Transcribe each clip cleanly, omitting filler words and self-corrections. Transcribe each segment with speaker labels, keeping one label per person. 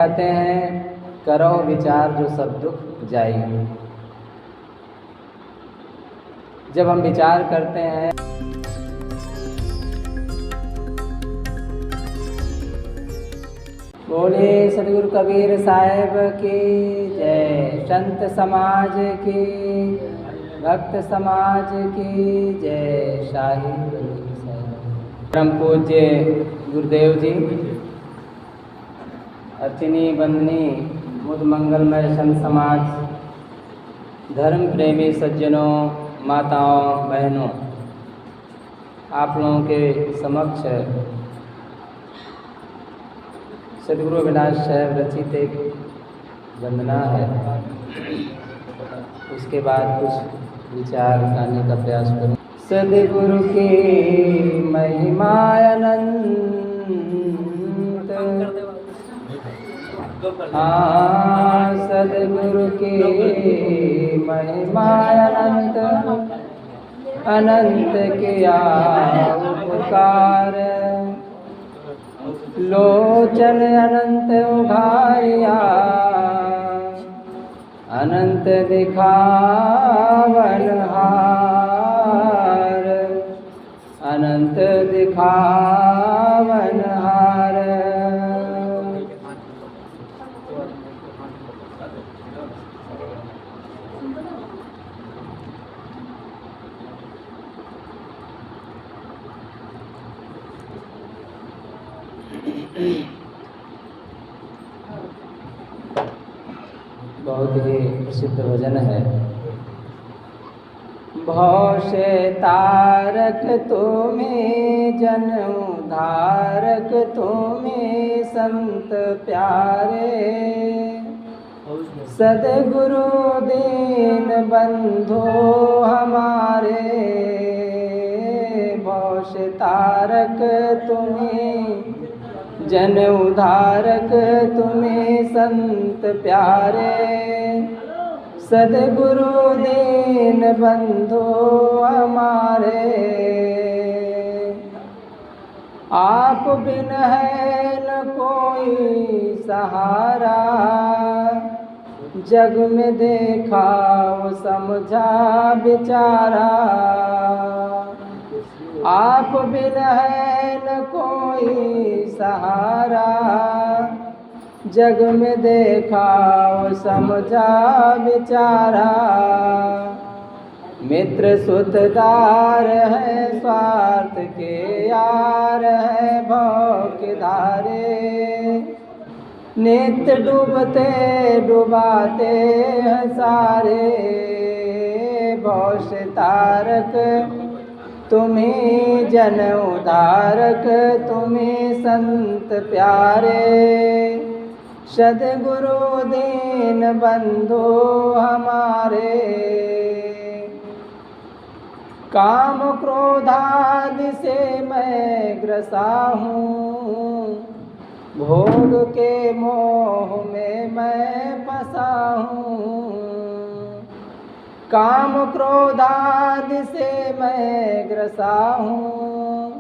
Speaker 1: कहते हैं करो विचार जो सब दुख जाए। जब हम विचार करते हैं बोले सतगुरु कबीर साहेब की जय, संत समाज की, भक्त समाज की जय, शाही परम पूज्य गुरुदेव जी, अर्चनी बंदनी बुद्ध मंगलमय संत समाज, धर्म प्रेमी सज्जनों, माताओं, बहनों, आप लोगों के समक्ष सद्गुरु अविनाश साहब रचित एक वंदना है। उसके बाद कुछ विचार करने का प्रयास करूँ। सद्गुरु की महिमा अनंत, सद्गुरु की महिमा अनंत, अनंत किया उपकार, लोचन अनंत उघारिया, अनंत दिखावन हार, अनंत दिखावन हार। बहुत ही प्रसिद्ध भजन है। भव से तारक तुम्हें, जन उद्धारक तुम्हें संत प्यारे, सद्गुरु दीन बंधु हमारे, भव से तारक तुम्हें, जन उद्धारक तुम्हें संत प्यारे, सद्गुरु दीन बंधु हमारे, आप बिन है न कोई सहारा, जग में देखा वो समझा विचारा, आप बिन है न कोई सहारा, जग में देखा वो समझा विचारा, मित्र सुतदार है स्वार्थ के यार है भव के धारे, नित्य डूबते डुबाते हैं सारे, भव से तारक तुम्हें, जन उद्धारक तुम्हें संत प्यारे, सद्गुरु दीन बंधु हमारे, काम क्रोधादि से मैं ग्रसा हूँ, भोग के मोह में मैं फंसा हूँ, काम क्रोधादि से मैं ग्रसा हूँ,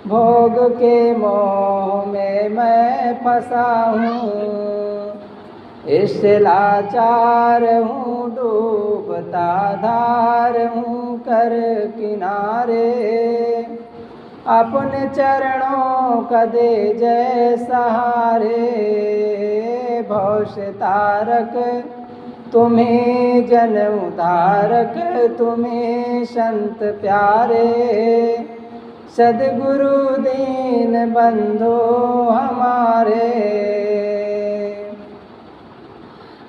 Speaker 1: भोग के मोह में मैं फंसा हूँ, इस लाचार हूँ, डूबता धार हूँ कर किनारे, अपने चरणों का दे जय सहारे, भव से तारक तुम्हें, जन उद्धारक तुम्हें संत प्यारे, सद्गुरु दीन बंधु हमारे,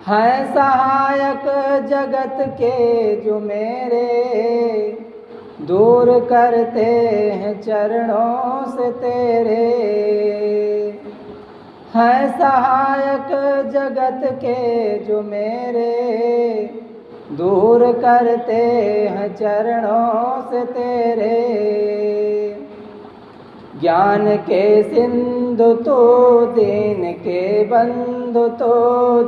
Speaker 1: हैं सहायक जगत के जो मेरे, दूर करते हैं चरणों से तेरे, हैं सहायक जगत के जो मेरे, दूर करते हैं चरणों से तेरे, ज्ञान के सिंधु तो, दीन के बंधु तो,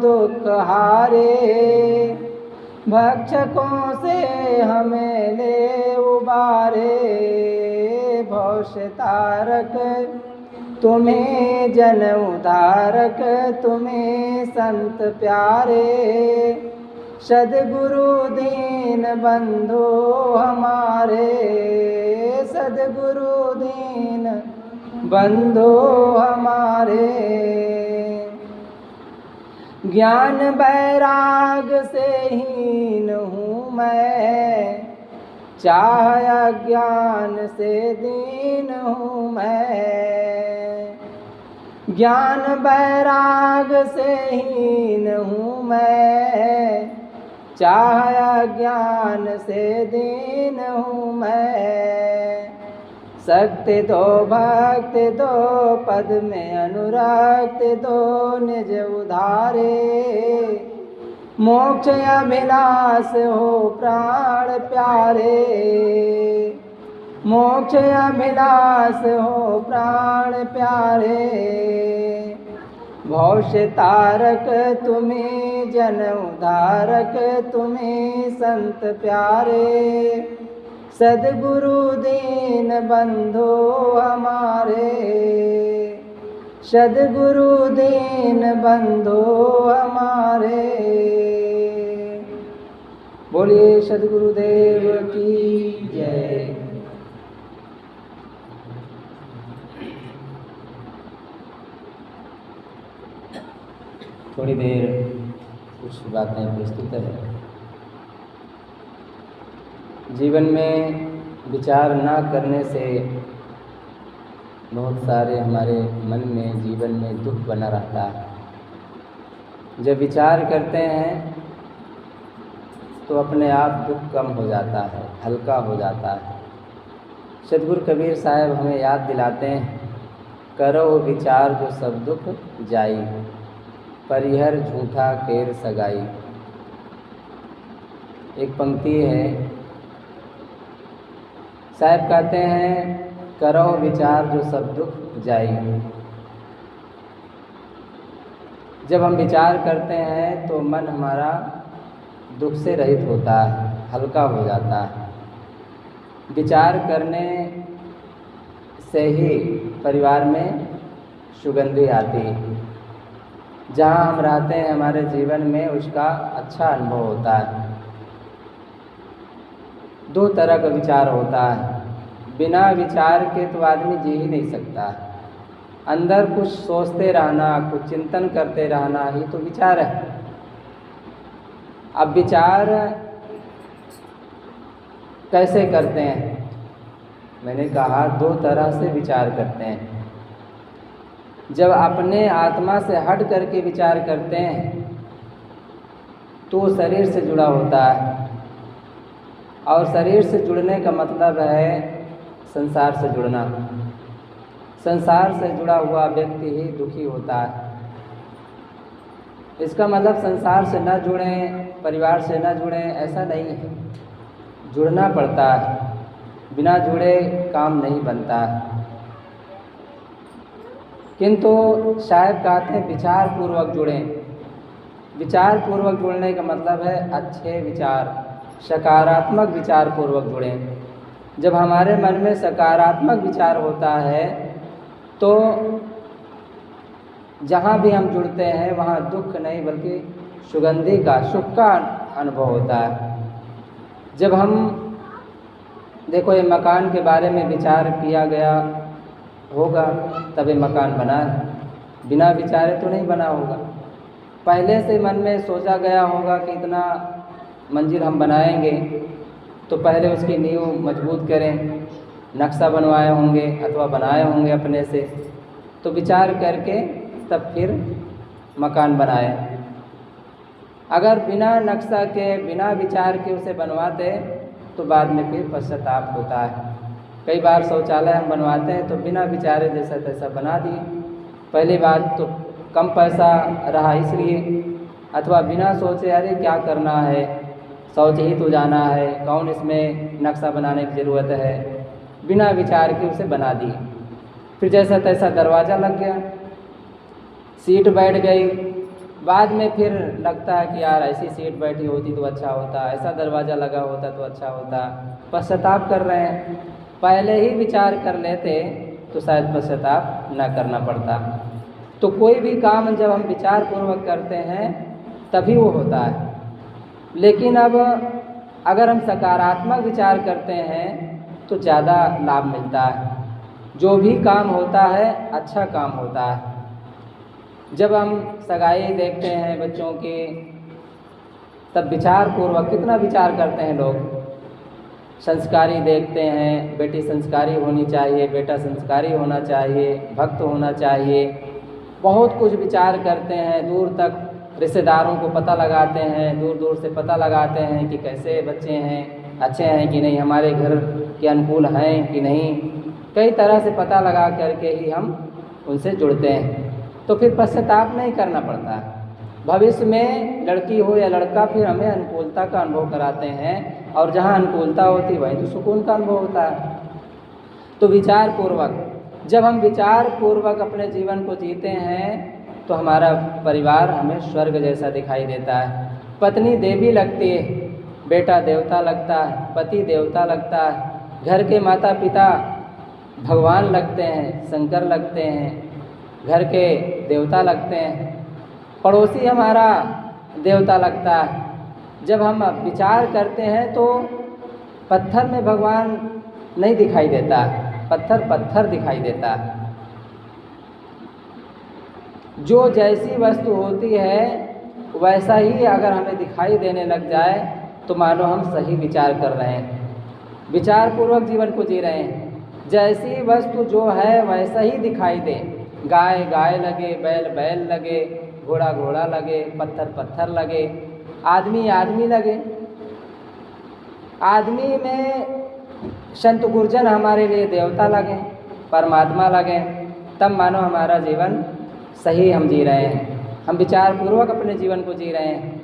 Speaker 1: दुख हारे, भक्षकों से हमें ले उबारे, भव से तारक तुम्हें जन उद्धारक तुम्हें संत प्यारे, सद्गुरु दीन बंधु हमारे, सद्गुरु दीन बंधु हमारे। ज्ञान वैराग से हीन हूँ मैं, चाह अज्ञान से दीन हूँ मैं। ज्ञान वैराग से हीन हूँ मैं, चाह अज्ञान से दीन हूँ मैं। शक्ति दो भक्ति दो पद में अनुरक्त दो निज उधारे, मोक्ष अभिलाष हो प्राण प्यारे, मोक्ष अभिलाष हो प्राण प्यारे। भवस्य तारक तुम्हें जन उद्धारक तुम्हें संत प्यारे, सद्गुरु दीन बंधु हमारे, सद्गुरु दीन बंधु हमारे। बोलिए सद्गुरुदेव की जय। थोड़ी देर कुछ बातें प्रस्तुत है। जीवन में विचार ना करने से बहुत सारे हमारे मन में जीवन में दुख बना रहता है। जब विचार करते हैं तो अपने आप दुख कम हो जाता है, हल्का हो जाता है। सद्गुरु कबीर साहब हमें याद दिलाते हैं, करो विचार जो सब दुख जाई, परिहर झूठा केर सगाई। एक पंक्ति है, साहब कहते हैं करो विचार जो सब दुख जाई। जब हम विचार करते हैं तो मन हमारा दुख से रहित होता है, हल्का हो जाता है। विचार करने से ही परिवार में सुगंधी आती है। जहाँ हम रहते हैं हमारे जीवन में उसका अच्छा अनुभव होता है। दो तरह का विचार होता है, बिना विचार के तो आदमी जी ही नहीं सकता। अंदर कुछ सोचते रहना, कुछ चिंतन करते रहना ही तो विचार है। अब विचार कैसे करते हैं? मैंने कहा दो तरह से विचार करते हैं। जब अपने आत्मा से हट करके विचार करते हैं तो शरीर से जुड़ा होता है, और शरीर से जुड़ने का मतलब है संसार से जुड़ना। संसार से जुड़ा हुआ व्यक्ति ही दुखी होता है। इसका मतलब संसार से न जुड़ें, परिवार से न जुड़ें, ऐसा नहीं है। जुड़ना पड़ता है, बिना जुड़े काम नहीं बनता है। किंतु शायद कहते हैं विचार पूर्वक जुड़ें। विचार पूर्वक जुड़ने का मतलब है अच्छे विचार, सकारात्मक विचार पूर्वक जुड़ें। जब हमारे मन में सकारात्मक विचार होता है तो जहाँ भी हम जुड़ते हैं वहाँ दुख नहीं बल्कि सुगंधी का, सुख का अनुभव होता है। जब हम देखो ये मकान के बारे में विचार किया गया होगा तब ये मकान बना है, बिना विचारे तो नहीं बना होगा। पहले से मन में सोचा गया होगा कि इतना मंजिल हम बनाएंगे तो पहले उसकी नींव मजबूत करें, नक्शा बनवाए होंगे अथवा बनाए होंगे अपने से, तो विचार करके तब फिर मकान बनाए। अगर बिना नक्शा के, बिना विचार के उसे बनवाते तो बाद में फिर पश्चाताप होता है। कई बार शौचालय हम बनवाते हैं तो बिना विचारे जैसा तैसा बना दिए। पहली बात तो कम पैसा रहा इसलिए, अथवा बिना सोचे अरे क्या करना है, शौच ही तो जाना है, कौन इसमें नक्शा बनाने की ज़रूरत है, बिना विचार के उसे बना दिए। फिर जैसा तैसा दरवाज़ा लग गया, सीट बैठ गई, बाद में फिर लगता है कि यार ऐसी सीट बैठी होती तो अच्छा होता, ऐसा दरवाज़ा लगा होता तो अच्छा होता। पश्चाताप कर रहे हैं। पहले ही विचार कर लेते तो शायद पश्चाताप न करना पड़ता। तो कोई भी काम जब हम विचार पूर्वक करते हैं तभी वो होता है। लेकिन अब अगर हम सकारात्मक विचार करते हैं तो ज़्यादा लाभ मिलता है। जो भी काम होता है अच्छा काम होता है। जब हम सगाई देखते हैं बच्चों की, तब विचार पूर्वक कितना विचार करते हैं लोग। संस्कारी देखते हैं, बेटी संस्कारी होनी चाहिए, बेटा संस्कारी होना चाहिए, भक्त होना चाहिए, बहुत कुछ विचार करते हैं। दूर तक रिश्तेदारों को पता लगाते हैं, दूर दूर से पता लगाते हैं कि कैसे बच्चे हैं, अच्छे हैं कि नहीं, हमारे घर के अनुकूल हैं कि नहीं। कई तरह से पता लगा करके ही हम उनसे जुड़ते हैं। तो फिर पश्चाताप नहीं करना पड़ता। भविष्य में लड़की हो या लड़का फिर हमें अनुकूलता का अनुभव कराते हैं, और जहाँ अनुकूलता होती वहीं तो सुकून का अनुभव होता है। तो विचार पूर्वक, जब हम विचार पूर्वक अपने जीवन को जीते हैं तो हमारा परिवार हमें स्वर्ग जैसा दिखाई देता है। पत्नी देवी लगती है, बेटा देवता लगता है, पति देवता लगता है, घर के माता पिता भगवान लगते हैं, शंकर लगते हैं, घर के देवता लगते हैं, पड़ोसी हमारा देवता लगता है। जब हम विचार करते हैं तो पत्थर में भगवान नहीं दिखाई देता, पत्थर पत्थर दिखाई देता। जो जैसी वस्तु होती है वैसा ही अगर हमें दिखाई देने लग जाए तो मानो हम सही विचार कर रहे हैं, विचार पूर्वक जीवन को जी रहे हैं। जैसी वस्तु जो है वैसा ही दिखाई दे, गाय गाय लगे, बैल बैल लगे, घोड़ा घोड़ा लगे, पत्थर पत्थर लगे, आदमी आदमी लगे। आदमी में संत गुरजन हमारे लिए देवता लगे, परमात्मा लगे, तब मानो हमारा जीवन सही हम जी रहे हैं, हम विचार पूर्वक अपने जीवन को जी रहे हैं।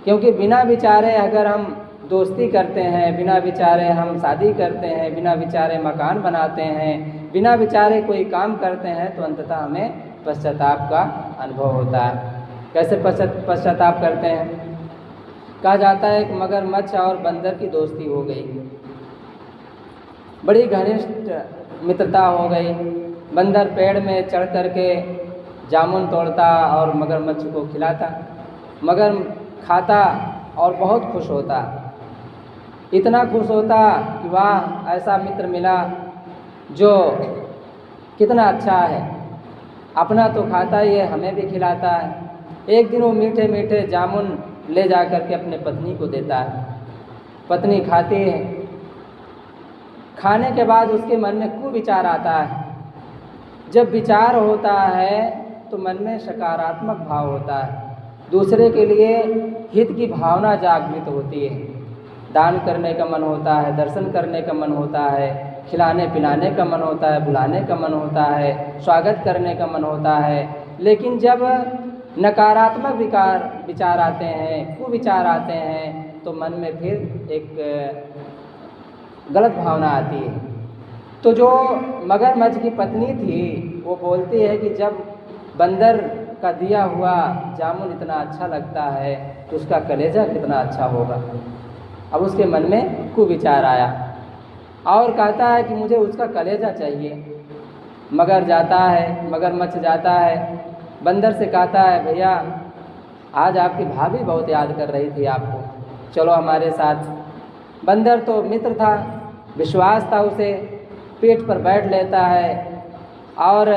Speaker 1: क्योंकि बिना विचारे अगर हम दोस्ती करते हैं, बिना विचारे हम शादी करते हैं, बिना विचारे मकान बनाते हैं, बिना विचारे कोई काम करते हैं तो अंततः हमें पश्चाताप का अनुभव होता है। कैसे पश्चाताप करते हैं? कहा जाता है कि मगरमच्छ और बंदर की दोस्ती हो गई, बड़ी घनिष्ठ मित्रता हो गई। बंदर पेड़ में चढ़ कर के जामुन तोड़ता और मगरमच्छ को खिलाता, मगर खाता और बहुत खुश होता, इतना खुश होता कि वाह ऐसा मित्र मिला जो कितना अच्छा है, अपना तो खाता ही है, हमें भी खिलाता है। एक दिन वो मीठे मीठे जामुन ले जा कर के अपने पत्नी को देता है, पत्नी खाती है। खाने के बाद उसके मन में कुविचार आता है। जब विचार होता है तो मन में सकारात्मक भाव होता है, दूसरे के लिए हित की भावना जागृत होती है। दान करने का मन होता है, दर्शन करने का मन होता है, खिलाने पिलाने का मन होता है, बुलाने का मन होता है, स्वागत करने का मन होता है। लेकिन जब नकारात्मक विचार आते हैं, कुविचार आते हैं, तो मन में फिर एक गलत भावना आती है। तो जो मगरमच्छ की पत्नी थी वो बोलती है कि जब बंदर का दिया हुआ जामुन इतना अच्छा लगता है तो उसका कलेजा कितना अच्छा होगा। अब उसके मन में कुविचार आया और कहता है कि मुझे उसका कलेजा चाहिए। मगरमच्छ जाता है, बंदर से कहता है भैया आज आपकी भाभी बहुत याद कर रही थी आपको, चलो हमारे साथ। बंदर तो मित्र था, विश्वास था उसे, पीठ पर बैठ लेता है और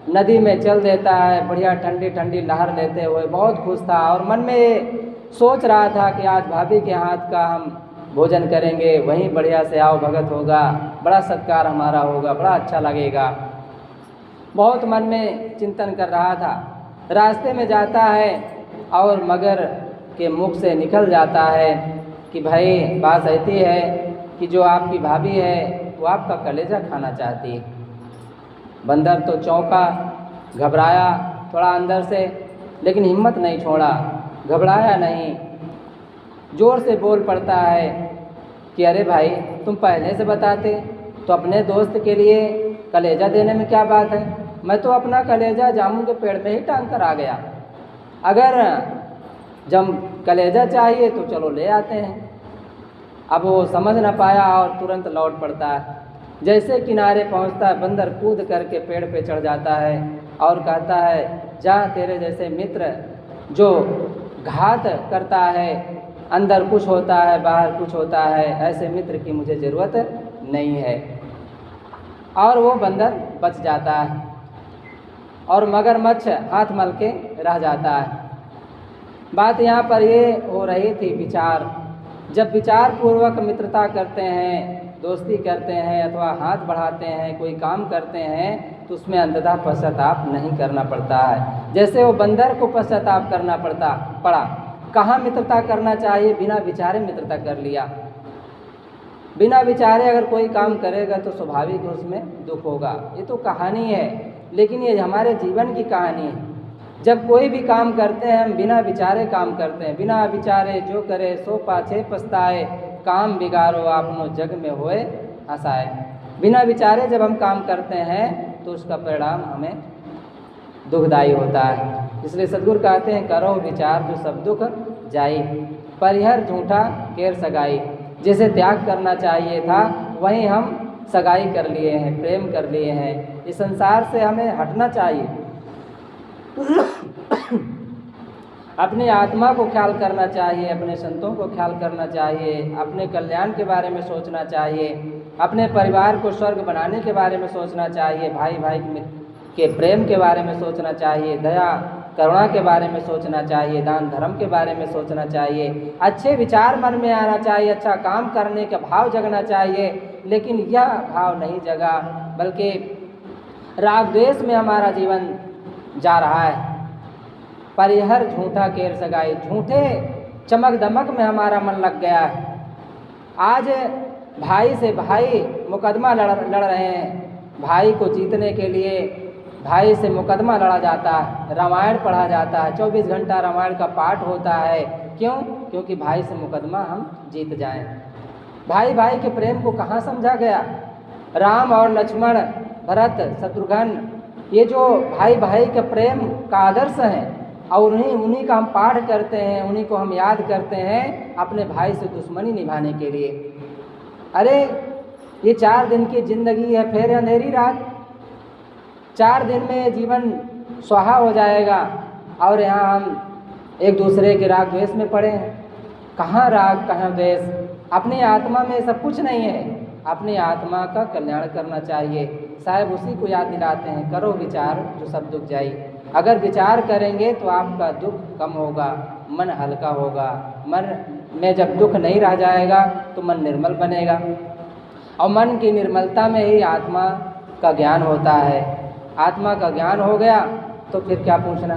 Speaker 1: नदी में चल देता है, बढ़िया ठंडी ठंडी लहर लेते हुए बहुत खुश था और मन में सोच रहा था कि आज भाभी के हाथ का हम भोजन करेंगे, वहीं बढ़िया से आओ भगत होगा, बड़ा सत्कार हमारा होगा, बड़ा अच्छा लगेगा। बहुत मन में चिंतन कर रहा था। रास्ते में जाता है और मगर के मुख से निकल जाता है कि भाई बात ऐसी है कि जो आपकी भाभी है वो आपका कलेजा खाना चाहती है। बंदर तो चौंका, घबराया थोड़ा अंदर से, लेकिन हिम्मत नहीं छोड़ा, घबराया नहीं, ज़ोर से बोल पड़ता है कि अरे भाई तुम पहले से बताते तो अपने दोस्त के लिए कलेजा देने में क्या बात है, मैं तो अपना कलेजा जामुन के पेड़ में ही टांग कर आ गया, अगर जब कलेजा चाहिए तो चलो ले आते हैं। अब वो समझ ना पाया और तुरंत लौट पड़ता है। जैसे किनारे पहुंचता है बंदर कूद करके पेड़ पे चढ़ जाता है और कहता है जा तेरे जैसे मित्र जो घात करता है, अंदर कुछ होता है बाहर कुछ होता है, ऐसे मित्र की मुझे ज़रूरत नहीं है। और वो बंदर बच जाता है और मगरमच्छ हाथ मल के रह जाता है। बात यहाँ पर ये हो रही थी विचार, जब विचार पूर्वक मित्रता करते हैं, दोस्ती करते हैं अथवा हाथ बढ़ाते हैं, कोई काम करते हैं तो उसमें अंततः पश्चाताप नहीं करना पड़ता है। जैसे वो बंदर को पश्चाताप करना पड़ा, कहाँ मित्रता करना चाहिए, बिना विचारे मित्रता कर लिया। बिना विचारे अगर कोई काम करेगा तो स्वाभाविक उसमें दुख होगा। ये तो कहानी है, लेकिन ये हमारे जीवन की कहानी है। जब कोई भी काम करते हैं हम बिना विचारे काम करते हैं, बिना विचारे जो करे सो पाछे पछताए, काम बिगाड़ो आपनो जग में होए हंसाए। बिना विचारे जब हम काम करते हैं तो उसका परिणाम हमें दुखदायी होता है। इसलिए सद्गुरु कहते हैं करो विचार जो सब दुख जाई, परिहर झूठा केर सगाई। जैसे त्याग करना चाहिए था वहीं हम सगाई कर लिए हैं, प्रेम कर लिए हैं। इस संसार से हमें हटना चाहिए, अपनी आत्मा को ख्याल करना चाहिए, अपने संतों को ख्याल करना चाहिए, अपने कल्याण के बारे में सोचना चाहिए, अपने परिवार को स्वर्ग बनाने के बारे में सोचना चाहिए, भाई भाई के प्रेम के बारे में सोचना चाहिए, दया करुणा के बारे में सोचना चाहिए, दान धर्म के बारे में सोचना चाहिए, अच्छे विचार मन में आना चाहिए, अच्छा काम करने का भाव जगना चाहिए। लेकिन यह भाव नहीं जगा, बल्कि राग द्वेष में हमारा जीवन जा रहा है। परिहर झूठा केर सगाई, झूठे चमक दमक में हमारा मन लग गया है। आज भाई से भाई मुकदमा लड़ रहे हैं, भाई को जीतने के लिए भाई से मुकदमा लड़ा जाता है, रामायण पढ़ा जाता है, 24 घंटा रामायण का पाठ होता है। क्यों? क्योंकि भाई से मुकदमा हम जीत जाएं। भाई भाई के प्रेम को कहाँ समझा गया? राम और लक्ष्मण, भरत, शत्रुघ्न, ये जो भाई भाई का प्रेम का आदर्श है और उन्हीं का हम पाठ करते हैं, उन्हीं को हम याद करते हैं अपने भाई से दुश्मनी निभाने के लिए। अरे ये 4 दिन की जिंदगी है, फिर अंधेरी रात, 4 दिन में जीवन स्वाहा हो जाएगा और यहाँ हम एक दूसरे के राग द्वेष में पड़े हैं। कहाँ राग कहाँ द्वेष? अपनी आत्मा में सब कुछ नहीं है। अपनी आत्मा का कल्याण करना चाहिए। साहब उसी को याद दिलाते हैं, करो विचार जो सब दुख जाई। अगर विचार करेंगे तो आपका दुख कम होगा, मन हल्का होगा। मन में जब दुख नहीं रह जाएगा तो मन निर्मल बनेगा और मन की निर्मलता में ही आत्मा का ज्ञान होता है। आत्मा का ज्ञान हो गया तो फिर क्या पूछना,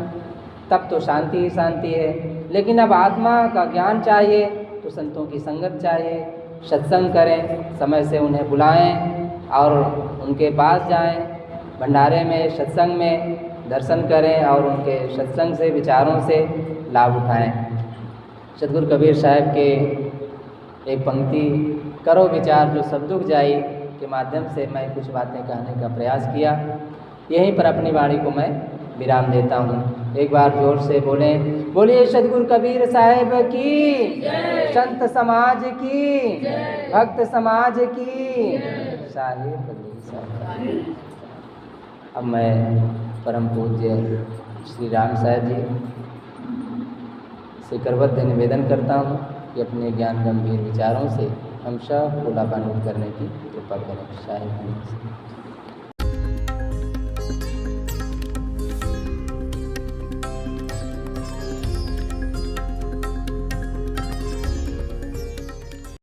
Speaker 1: तब तो शांति ही शांति है। लेकिन अब आत्मा का ज्ञान चाहिए तो संतों की संगत चाहिए, सत्संग करें, समय से उन्हें बुलाएं और उनके पास जाएं, भंडारे में सत्संग में दर्शन करें और उनके सत्संग से विचारों से लाभ उठाएं। सतगुरु कबीर साहब के एक पंक्ति करो विचार जो सब दुख जाई के माध्यम से मैं कुछ बातें कहने का प्रयास किया। यहीं पर अपनी वाणी को मैं विराम देता हूँ। एक बार जोर से बोलें, बोलिए सतगुरु कबीर साहब की, संत समाज की, भक्त समाज की, साहिब कबीर साहब। अब मैं परम पूज्य श्री राम साहब जी से करबद्ध निवेदन करता हूँ कि अपने ज्ञान गंभीर विचारों से हम सब को लाभान्वित करने की कृपा करें। साहिब